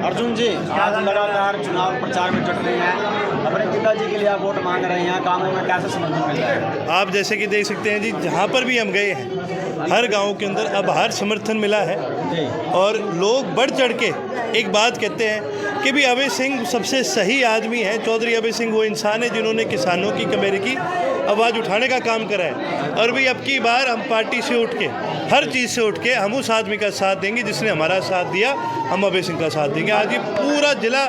अर्जुन जी, आज लगातार चुनाव प्रचार में जुट रहे हैं, अपने पिताजी के लिए आप वोट मांग रहे हैं, कामों में कैसे समर्थन मिल रहा है? आप जैसे कि देख सकते हैं जी, जहाँ पर भी हम गए हैं हर गांव के अंदर अब हर समर्थन मिला है जी। और लोग बढ़ चढ़ के एक बात कहते हैं कि भी अभय सिंह सबसे सही आदमी है। चौधरी अभय सिंह वो इंसान है जिन्होंने किसानों की कमेरे की आवाज़ उठाने का काम करा है। और भी अब की बार हम पार्टी से उठ के हर चीज़ से उठ के हम उस आदमी का साथ देंगे जिसने हमारा साथ दिया, हम अभय सिंह का साथ देंगे। आज ये पूरा जिला,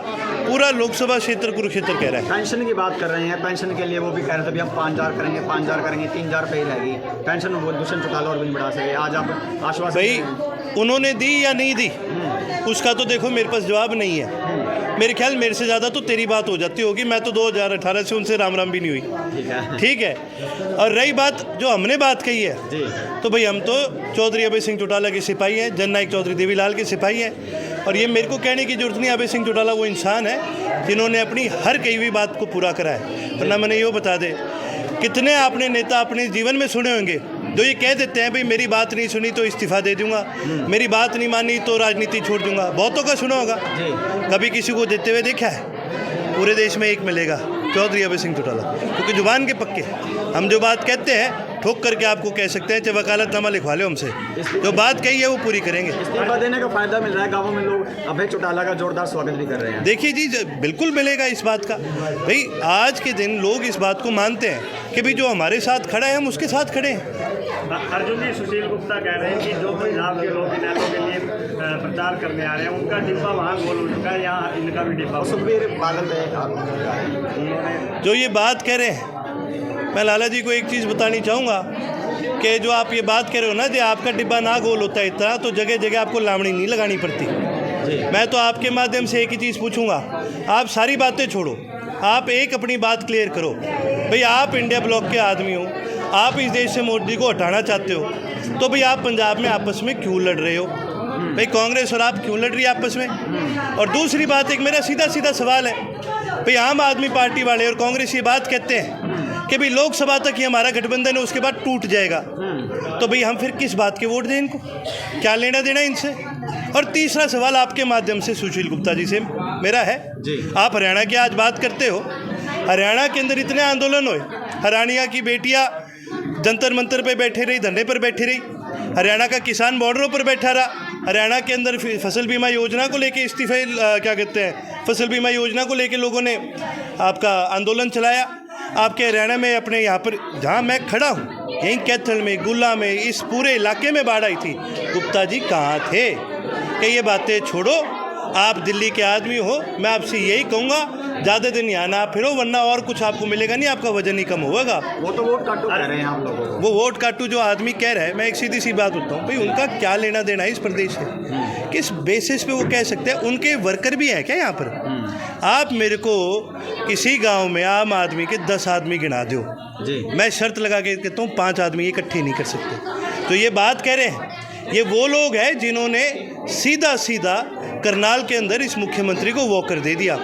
पूरा लोकसभा क्षेत्र कुरुक्षेत्र कह रहा है। पेंशन की बात कर रहे हैं, पेंशन के लिए वो भी कह रहे थे भी हम 5,000 करेंगे, 5,000 करेंगे, 3,000 रुपये ही रहेगी पेंशन, वो दुष्यंत चौटाला और भी नहीं बढ़ा सके। आज आप आश्वासन भाई उन्होंने दी या नहीं दी उसका तो देखो मेरे पास जवाब नहीं है। मेरे ख्याल मेरे से ज़्यादा तो तेरी बात हो जाती होगी। मैं तो 2018 से उनसे राम राम भी नहीं हुई। ठीक है। और रही बात जो हमने बात कही है जी, तो भाई हम तो चौधरी अभय सिंह चौटाला के सिपाही हैं, जननायक चौधरी देवीलाल के सिपाही हैं। और ये मेरे को कहने की जरूरत नहीं, अभय सिंह चौटाला वो इंसान है जिन्होंने अपनी हर कही हुई बात को पूरा करा है। वरना मैंने ये बता दे, कितने आपने नेता अपने जीवन में सुने होंगे जो ये कह देते हैं भाई मेरी बात नहीं सुनी तो इस्तीफा दे दूंगा, मेरी बात नहीं मानी तो राजनीति छोड़ दूंगा। बहुतों का सुना होगा, कभी किसी को देते हुए देखा है? पूरे देश में एक मिलेगा, चौधरी अभय सिंह चौटाला। क्योंकि जुबान के पक्के, हम जो बात कहते हैं ठोक करके आपको कह सकते हैं, चाहे वकालतनामा लिखवा लो हमसे, जो बात कही है वो पूरी करेंगे। इस्तीफा देने का फायदा मिल रहा है, गाँवों में लोग अभय चौटाला का जोरदार स्वागत भी कर रहे हैं। देखिए जी, बिल्कुल मिलेगा इस बात का। भाई आज के दिन लोग इस बात को मानते हैं कि भाई जो हमारे साथ खड़ा है हम उसके साथ खड़े हैं। अर्जुन जी, सुशील गुप्ता कह रहे हैं कि जो पंजाब के लोग इनेलो के लिए प्रचार करने आ रहे हैं उनका डिब्बा वहाँ गोल हो चुका है, यहाँ इनका भी डिब्बा। सुखबीर बादल जो ये बात कह रहे हैं, मैं लाला जी को एक चीज़ बतानी चाहूँगा कि जो आप ये बात कह रहे हो ना, जो आपका डिब्बा ना गोल होता है इतना, तो जगह जगह आपको लावणी नहीं लगानी पड़ती। मैं तो आपके माध्यम से एक ही चीज़ पूछूंगा, आप सारी बातें छोड़ो, आप एक अपनी बात क्लियर करो। भाई आप इंडिया ब्लॉक के आदमी हो, आप इस देश से मोदी को हटाना चाहते हो, तो भाई आप पंजाब में आपस में क्यों लड़ रहे हो? भाई कांग्रेस और आप क्यों लड़ रही है आपस में? और दूसरी बात, एक मेरा सीधा सीधा सवाल है, भाई आम आदमी पार्टी वाले और कांग्रेस ये बात कहते हैं कि भाई लोकसभा तक ही हमारा गठबंधन है, उसके बाद टूट जाएगा, तो भाई हम फिर किस बात के वोट दें इनको? क्या लेना देना इनसे? और तीसरा सवाल आपके माध्यम से सुशील गुप्ता जी से मेरा है जी, आप हरियाणा की आज बात करते हो, हरियाणा के अंदर इतने आंदोलन हुए, हरियाणा की बेटियां जंतर मंतर पे बैठे रही, धरने पर बैठी रही, हरियाणा का किसान बॉर्डरों पर बैठा रहा, हरियाणा के अंदर फसल बीमा योजना को लेके इस्तीफे क्या कहते हैं, फसल बीमा योजना को लेके लोगों ने आपका आंदोलन चलाया। आपके हरियाणा में अपने यहाँ पर जहाँ मैं खड़ा हूँ, यहीं कैथल में, गुल्ला में, इस पूरे इलाके में बाढ़ आई थी। गुप्ता जी कहाँ थे? कि ये बातें छोड़ो, आप दिल्ली के आदमी हो, मैं आपसे यही कहूँगा ज़्यादा दिन यहाँ ना फिरो, वरना और कुछ आपको मिलेगा नहीं, आपका वजन ही कम होगा। वो तो वोट काटू कह रहे हैं आप लोगों को। वो वोट काटू जो आदमी कह रहा है, मैं एक सीधी सी बात बताऊँ, भाई उनका क्या लेना देना है इस प्रदेश से? किस बेसिस पे वो कह सकते हैं? उनके वर्कर भी हैं क्या यहाँ पर? आप मेरे को किसी गांव में आम आदमी के 10 आदमी गिना दो जी, मैं शर्त लगा के कहता हूँ 5 आदमी इकट्ठे नहीं कर सकते। तो ये बात कह रहे हैं, ये वो लोग हैं जिन्होंने सीधा सीधा करनाल के अंदर इस मुख्यमंत्री को वॉकर दे दिया।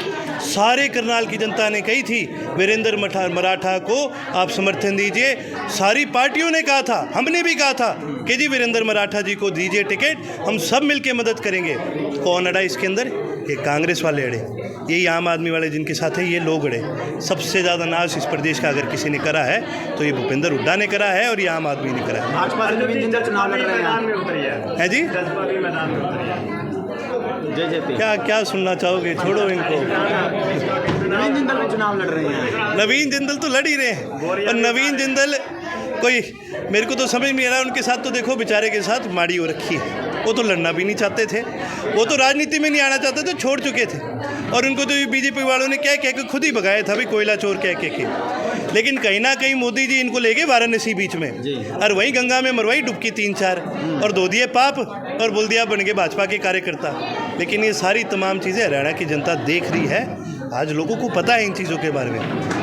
सारे करनाल की जनता ने कही थी वीरेंद्र मराठा को आप समर्थन दीजिए, सारी पार्टियों ने कहा था, हमने भी कहा था कि जी वीरेंद्र मराठा जी को दीजिए टिकट, हम सब मिलके मदद करेंगे। कौन अड़ा इसके अंदर? ये कांग्रेस वाले अड़े, यही आम आदमी वाले जिनके साथ है ये लोग अड़े। सबसे ज़्यादा नाश इस प्रदेश का अगर किसी ने करा है तो ये भूपेंद्र हुड्डा ने करा है और ये आम आदमी ने करा है। भाजपा से नवीन जिंदल चुनाव लड़ रहे हैं जी, क्या क्या सुनना चाहोगे? छोड़ो इनको। नवीन जिंदल भी चुनाव लड़ रहे हैं। नवीन जिंदल तो लड़ ही रहे हैं, और नवीन जिंदल कोई मेरे को तो समझ नहीं आ रहा, उनके साथ तो देखो बेचारे के साथ माड़ी हो रखी है। वो तो लड़ना भी नहीं चाहते थे, वो तो राजनीति में नहीं आना चाहते थे, छोड़ चुके थे। और उनको तो बीजेपी वालों ने क्या कह के खुद ही भगाया था, भाई कोयला चोर कह के। लेकिन कहीं ना कहीं मोदी जी इनको ले गए वाराणसी बीच में, और वही गंगा में मरवाई डुबकी 3-4 और धो दिए पाप, और बोल दिया बन गए भाजपा के कार्यकर्ता। लेकिन ये सारी तमाम चीज़ें हरियाणा की जनता देख रही है, आज लोगों को पता है इन चीज़ों के बारे में।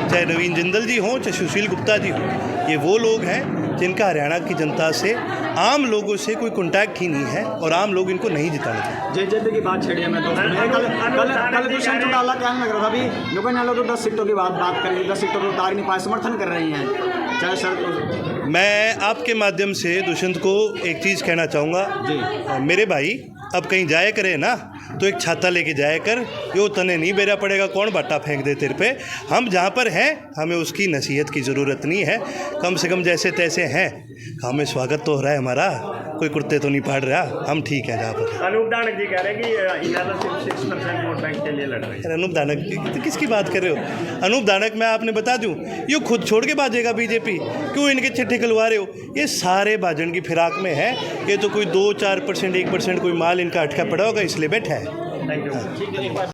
चाहे नवीन जिंदल जी हों, चाहे सुशील गुप्ता जी हों, ये वो लोग हैं जिनका हरियाणा की जनता से, आम लोगों से कोई कॉन्टैक्ट ही नहीं है, और आम लोग इनको नहीं जिताने चाहते। जेजेपी की बात छेड़ी है मैं दोस्तों, कल दुष्यंत चौटाला कहने लग रहा था अभी लोगों ने लोग 10 सीटों की बात करेंगे, 10 सीटों को उतार नहीं पाए, समर्थन कर रही हैं चाहे सर। मैं आपके माध्यम से दुष्यंत को एक चीज़ कहना चाहूँगा जी, मेरे भाई अब कहीं जाया करें ना तो एक छाता लेके जाया कर, यो तने नहीं बेरा पड़ेगा, कौन बाटा फेंक दे तेरे पे। हम जहाँ पर हैं हमें उसकी नसीहत की ज़रूरत नहीं है, कम से कम जैसे तैसे हैं, हमें स्वागत तो हो रहा है हमारा, कोई कुर्ते तो नहीं पाड़ रहा, हम ठीक है जहाँ पर। अनूप दानक जी कह रहे हैं कि इनाला सिर्फ 6% वोट बैंक के लिए लड़ रही है। अनूप दानक तो किसकी बात कर रहे हो? अनूप दानक मैं आपने बता दूं, ये खुद छोड़ के भाजेगा बीजेपी, क्यों इनके चिट्ठे खिलवा रहे हो? ये सारे भाजन की फिराक में है, ये तो कोई 2-4% 1% कोई माल इनका अटका पड़ा होगा इसलिए बैठा है। Thank you.